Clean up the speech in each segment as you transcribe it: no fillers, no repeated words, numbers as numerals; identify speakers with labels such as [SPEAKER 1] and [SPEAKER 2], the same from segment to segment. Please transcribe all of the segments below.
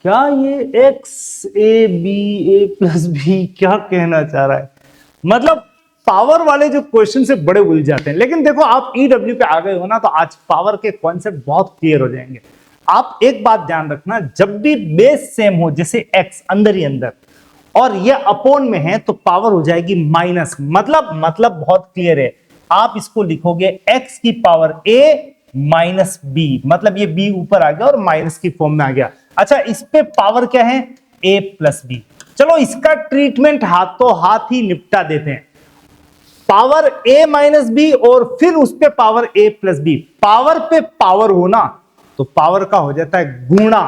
[SPEAKER 1] क्या ये x a b a plus b क्या कहना चाह रहा है? मतलब पावर वाले जो क्वेश्चन से बड़े उलझ जाते हैं। लेकिन देखो आप ईडब्ल्यू पे आ गए हो ना, तो आज पावर के कॉन्सेप्ट बहुत क्लियर हो जाएंगे। आप एक बात ध्यान रखना, जब भी बेस सेम हो, जैसे एक्स अंदर ही अंदर और ये अपोन में है, तो पावर हो जाएगी माइनस। मतलब बहुत क्लियर है। आप इसको लिखोगे एक्स की पावर ए माइनस बी, मतलब ये बी ऊपर आ गया और माइनस की फॉर्म में आ गया। अच्छा, इस पे पावर क्या है? ए प्लस बी। चलो इसका ट्रीटमेंट हाथों हाथ ही निपटा देते हैं। पावर ए माइनस बी और फिर उस पे पावर ए प्लस बी। पावर पे पावर हो ना, तो पावर का हो जाता है गुणा।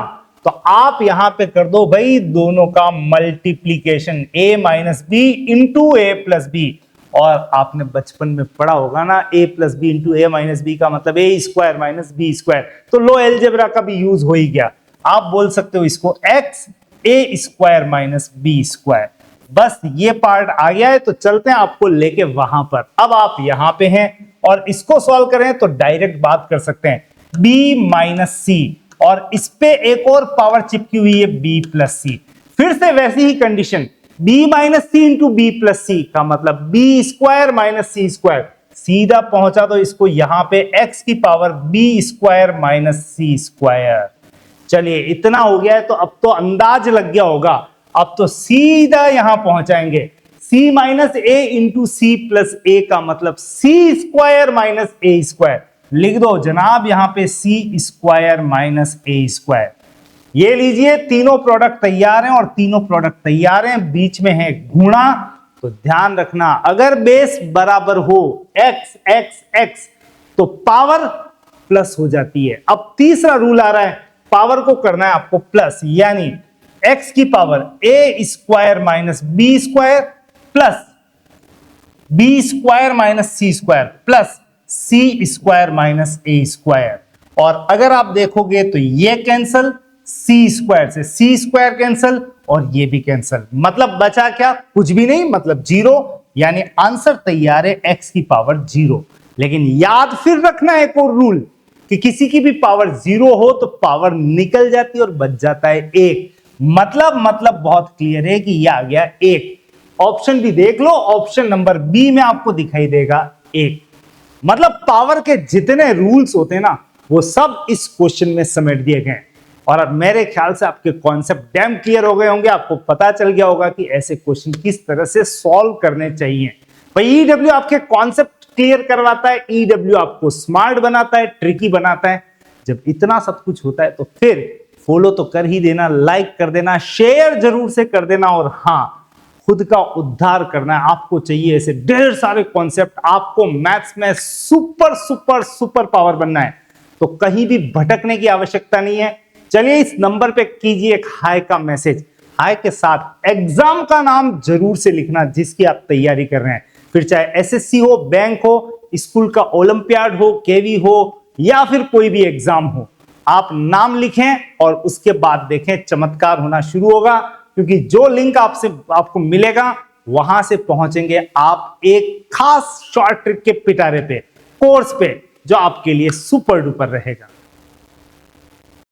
[SPEAKER 1] तो आप यहां पे कर दो भाई दोनों का मल्टीप्लीकेशन, ए माइनस बी इंटू ए प्लस बी। और आपने बचपन में पढ़ा होगा ना, ए प्लस बी इंटू ए माइनस बी का मतलब ए स्क्वायर माइनस बी स्क्वायर। तो लो एलजेब्रा का भी यूज हो ही गया। आप बोल सकते हो इसको एक्स ए स्क्वायर माइनस बी स्क्वायर। बस ये पार्ट आ गया है, तो चलते हैं आपको लेके वहां पर। अब आप यहां पे हैं और इसको सॉल्व करें तो डायरेक्ट बात कर सकते हैं b माइनस सी, और इस पे एक और पावर चिपकी हुई है b प्लस सी। फिर से वैसी ही कंडीशन, b माइनस सी इंटू बी प्लस सी का मतलब b square minus c square. सीधा पहुंचा तो इसको यहां पे x की power b square minus c square. चलिए इतना हो गया है, तो अब तो अंदाज लग गया होगा। अब तो सीधा यहां पहुंचाएंगे, c माइनस ए इंटू सी प्लस ए का मतलब सी स्क्वायर माइनस ए स्क्वायर। लिख दो जनाब यहां पे सी स्क्वायर माइनस ए स्क्वायर। ये लीजिए, तीनों प्रोडक्ट तैयार हैं, और तीनों प्रोडक्ट तैयार हैं, बीच में है गुणा। तो ध्यान रखना, अगर बेस बराबर हो x x x तो पावर प्लस हो जाती है। अब तीसरा रूल आ रहा है, पावर को करना है आपको प्लस, यानी x की power a square minus b square plus b square minus c square plus c square minus a square. और अगर आप देखोगे तो ये कैंसल, सी स्क्वायर से सी स्क्वायर कैंसल, और ये भी कैंसल। मतलब बचा क्या? कुछ भी नहीं, मतलब जीरो। यानी आंसर तैयार है x की पावर जीरो। लेकिन याद फिर रखना एक और रूल, कि किसी की भी पावर जीरो हो तो पावर निकल जाती है और बच जाता है एक। मतलब बहुत क्लियर है कि यह आ गया एक। ऑप्शन भी देख लो, ऑप्शन नंबर बी में आपको दिखाई देगा एक। मतलब पावर के जितने रूल्स होते हैं ना, वो सब इस क्वेश्चन में समेट दिए गए। और अब मेरे ख्याल से आपके कॉन्सेप्ट डैम क्लियर हो गए होंगे। आपको पता चल गया होगा कि ऐसे क्वेश्चन किस तरह से सॉल्व करने चाहिए। भाई ईडब्ल्यू आपके कॉन्सेप्ट क्लियर करवाता है, ईडब्ल्यू आपको स्मार्ट बनाता है, ट्रिकी बनाता है। जब इतना सब कुछ होता है तो फिर फॉलो तो कर ही देना, लाइक कर देना, शेयर जरूर से कर देना, और हाँ, खुद का उद्धार करना है। आपको चाहिए ऐसे ढेर सारे कॉन्सेप्ट, आपको मैथ्स में सुपर सुपर सुपर पावर बनना है, तो कहीं भी भटकने की आवश्यकता नहीं है। चलिए इस नंबर पे कीजिए एक हाय का मैसेज, हाय के साथ एग्जाम का नाम जरूर से लिखना जिसकी आप तैयारी कर रहे हैं। फिर चाहे एसएससी हो, बैंक हो, स्कूल का ओलंपियाड हो, केवी हो, या फिर कोई भी एग्जाम हो, आप नाम लिखें और उसके बाद देखें चमत्कार होना शुरू होगा। क्योंकि जो लिंक आपको मिलेगा, वहां से पहुंचेंगे आप एक खास शॉर्ट ट्रिक के पिटारे पे, कोर्स पे, जो आपके लिए सुपर डुपर रहेगा।